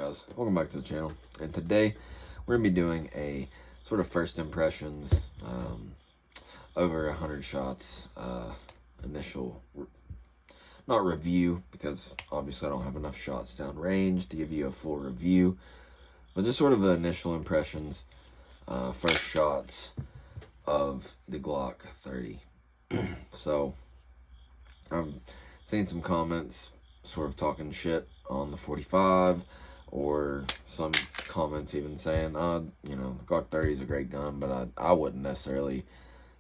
guys? Welcome back to the channel. And today we're going to be doing a sort of first impressions, over 100 shots, initial, not review, because obviously I don't have enough shots down range to give you a full review, but just sort of the initial impressions, first shots of the Glock 30. So, I've seen some comments sort of talking shit on the 45, or some comments even saying, you know, the Glock 30 is a great gun, but I wouldn't necessarily,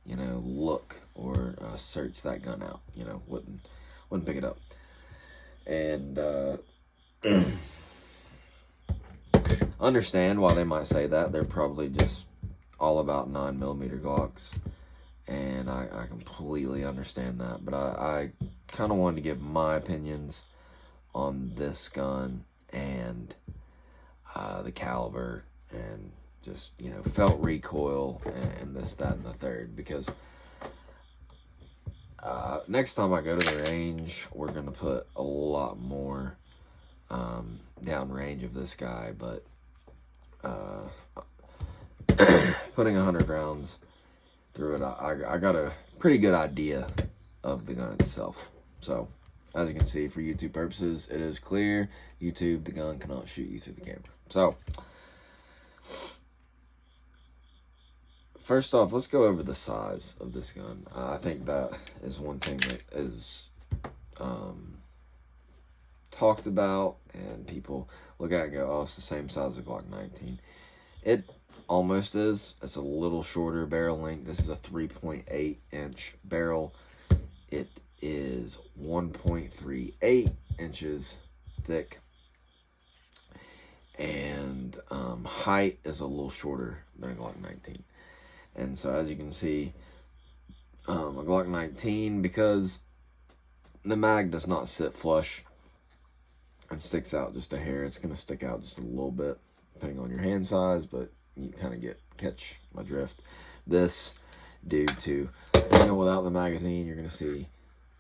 you know, look or search that gun out, you know, wouldn't pick it up. And understand why they might say that. They're probably just all about 9mm Glocks, and I completely understand that, but I kind of wanted to give my opinions on this gun and the caliber, and just, you know, felt recoil and this, that, and the third, because next time I go to the range, we're going to put a lot more down range of this guy, but putting 100 rounds through it, I got a pretty good idea of the gun itself. So, as you can see, for YouTube purposes, it is clear. YouTube, the gun cannot shoot you through the camera. So, first off, let's go over the size of this gun. I think that is one thing that is talked about, and people look at it and go, oh, it's the same size as a Glock 19. It almost is. It's a little shorter barrel length. This is a 3.8 inch barrel. It is 1.38 inches thick, and height is a little shorter than a Glock 19. And so, as you can see, a Glock 19, because the mag does not sit flush and sticks out just a hair, it's going to stick out just a little bit depending on your hand size, but you kind of catch my drift. This, due to, you know, without the magazine, you're going to see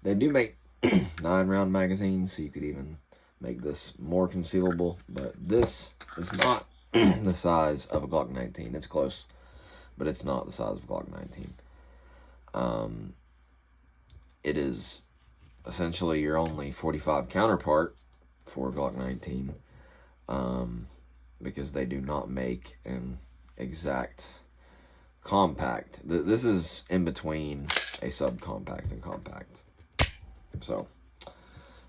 they do make 9-round magazines, so you could even make this more concealable, but this is not the size of a Glock 19. It's close, but it's not the size of a Glock 19. It is essentially your only 45 counterpart for a Glock 19, because they do not make an exact compact. This is in between a subcompact and compact. So,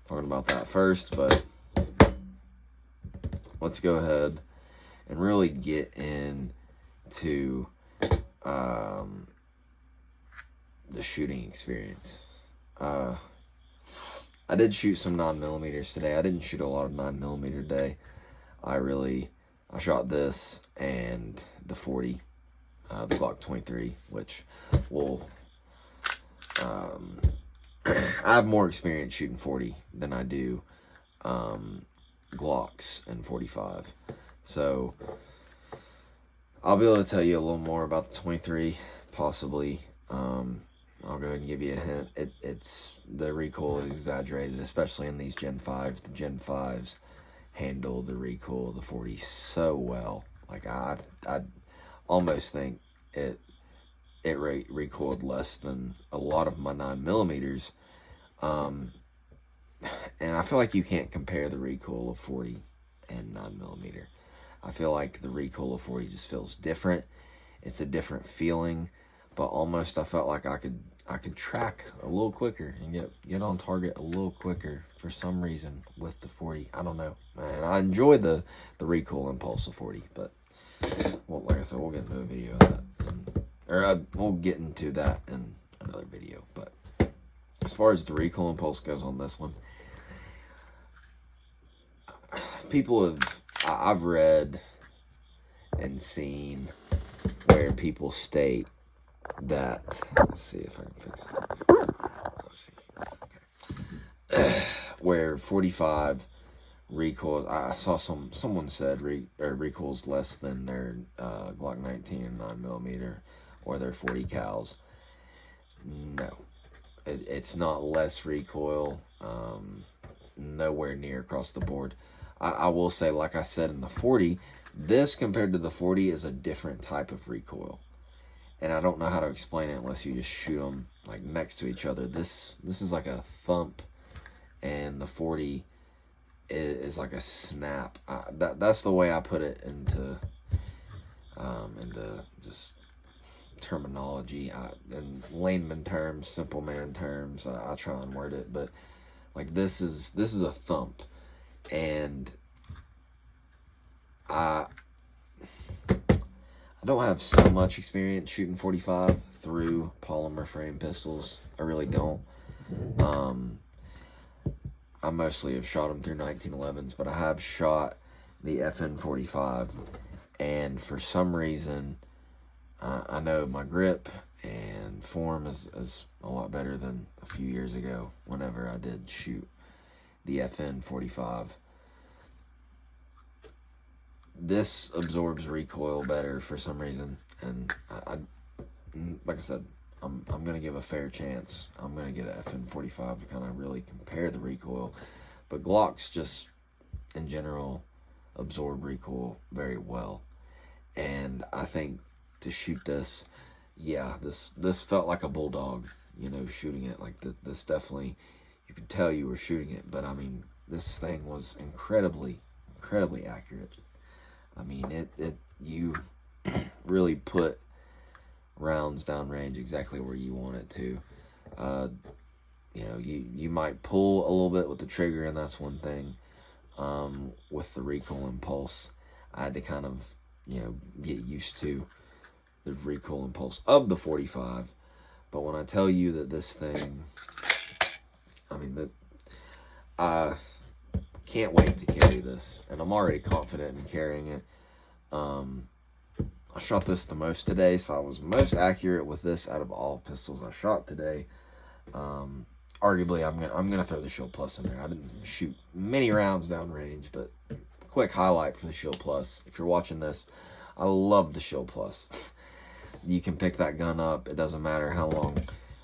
talking about that first, but let's go ahead and really get into the shooting experience. I did shoot some 9mm today. I didn't shoot a lot of 9mm today. I shot this and the 40, the Glock 23, which will, I have more experience shooting 40 than I do Glocks and 45. So, I'll be able to tell you a little more about the 23, possibly. I'll go ahead and give you a hint. It's the recoil is exaggerated, especially in these Gen 5s. The Gen 5s handle the recoil of the 40 so well. Like, I almost think it recoiled less than a lot of my 9mm. And I feel like you can't compare the recoil of 40 and 9mm. I feel like the recoil of 40 just feels different. It's a different feeling, but almost I felt like I could track a little quicker and get on target a little quicker for some reason with the 40. I don't know, man. I enjoy the recoil impulse of 40, but, well, like I said, we'll get into a video of that, we'll get into that in another video. But as far as the recoil impulse goes on this one, I've read and seen where people state that, let's see if I can fix it. Let's see. Okay. Where 45 recoil, I saw someone said recoils less than their Glock 19 and 9mm or their 40 cals. No, it's not less recoil. Nowhere near across the board. I will say, like I said in the 40, this compared to the 40 is a different type of recoil. And I don't know how to explain it unless you just shoot them like next to each other. This is like a thump, and the 40 is like a snap. That's the way I put it into just terminology, in layman terms, simple man terms. I try and word it, but like this is a thump, and I don't have so much experience shooting 45 through polymer frame pistols. I really don't. I mostly have shot them through 1911s, but I have shot the FN45, and for some reason, I know my grip and form is a lot better than a few years ago whenever I did shoot the FN45. This absorbs recoil better for some reason, and I like I said, I'm gonna give a fair chance. I'm gonna get an FN45 to kind of really compare the recoil, but Glocks just in general absorb recoil very well, and I think to shoot this, yeah, this felt like a bulldog, you know, shooting it like this definitely, you could tell you were shooting it, but I mean, this thing was incredibly accurate. I mean, you really put rounds downrange exactly where you want it to. You know, you might pull a little bit with the trigger, and that's one thing. With the recoil impulse, I had to kind of, you know, get used to the recoil impulse of the 45. But when I tell you that this thing, I mean, I can't wait to carry this, and I'm already confident in carrying it. I shot this the most today, so I was most accurate with this out of all pistols I shot today. Arguably, I'm gonna throw the Shield Plus in there. I didn't shoot many rounds downrange, but quick highlight for the Shield Plus. If you're watching this, I love the Shield Plus. You can pick that gun up. It doesn't matter how long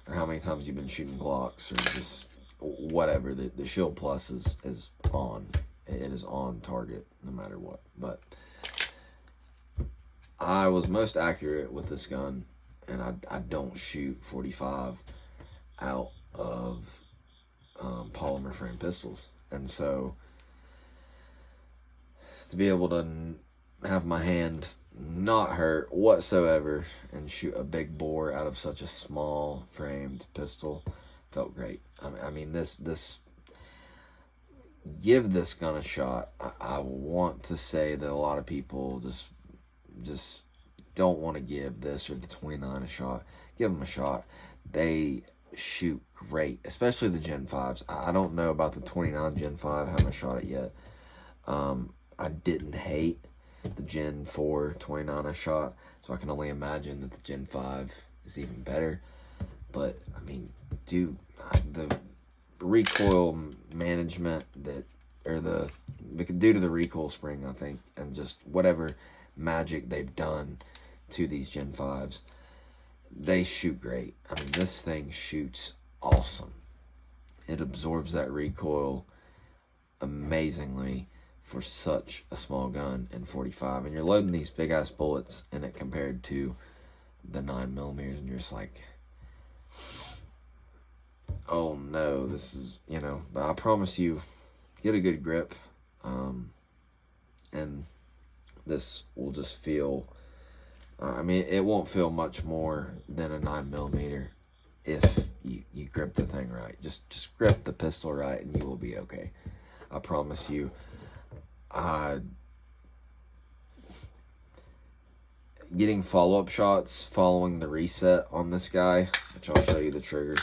or how many times you've been shooting Glocks or just whatever. The Shield Plus is on. It is on target no matter what. But I was most accurate with this gun, and I don't shoot 45 out of polymer frame pistols. And so to be able to have my hand not hurt whatsoever and shoot a big bore out of such a small framed pistol felt great. I mean, this give this gun a shot. I want to say that a lot of people just don't want to give this or the 29 a shot. Give them a shot. They shoot great, especially the Gen 5s. I don't know about the 29 Gen 5. I haven't shot it yet. I didn't hate the Gen 4 29 I shot, so I can only imagine that the Gen 5 is even better. But I mean, dude, the recoil management due to the recoil spring, I think, and just whatever magic they've done to these Gen 5s, they shoot great. I mean, this thing shoots awesome. It absorbs that recoil amazingly for such a small gun in 45, and you're loading these big ass bullets in it compared to the 9mm, and you're just like, oh no, this is, you know. But I promise you, get a good grip, and this will just feel, I mean, it won't feel much more than a 9mm if you grip the thing right. Just grip the pistol right, and you will be okay. I promise you. Getting follow-up shots following the reset on this guy, which I'll show you the trigger.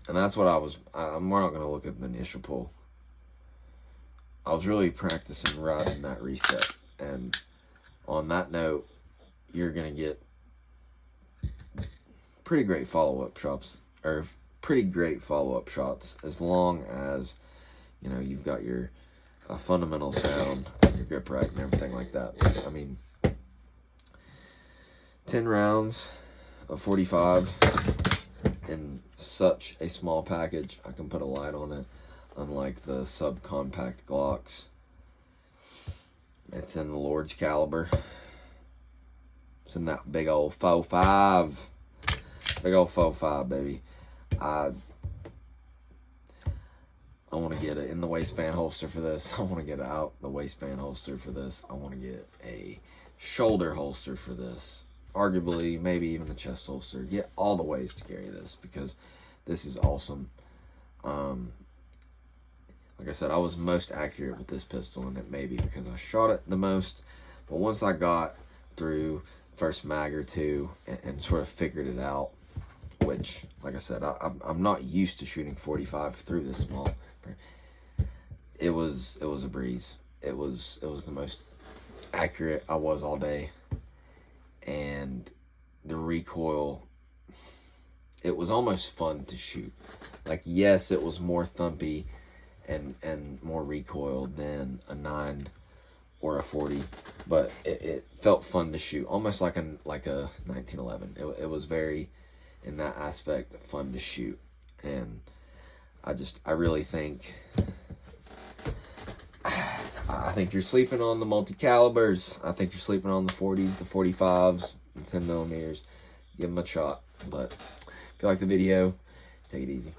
And that's what we're not going to look at the initial pull. I was really practicing riding that reset. And on that note, you're going to get pretty great follow-up shots, or pretty great follow-up shots, as long as, you know, you've got your fundamentals down and your grip right and everything like that. But, I mean, 10 rounds of 45 in such a small package. I can put a light on it. unlike the subcompact Glocks. It's in the Lord's caliber. It's in that big old 4.5. Big old 4.5, baby. I want to get it in the waistband holster for this. I want to get out the waistband holster for this. I want to get a shoulder holster for this. Arguably, maybe even the chest holster. Get all the ways to carry this because this is awesome. Like I said, I was most accurate with this pistol, and it may be because I shot it the most. But once I got through first mag or two and sort of figured it out, which, like I said, I'm not used to shooting 45 through this small. It was a breeze. It was the most accurate I was all day, and the recoil, it was almost fun to shoot. Like, yes, it was more thumpy and more recoil than a 9 or a 40, but it felt fun to shoot, almost like a 1911. It was very, in that aspect, fun to shoot. And I really think you're sleeping on the multi-calibers. I think you're sleeping on the 40s, the 45s, the 10 millimeters. Give them a shot. But if you like the video, take it easy.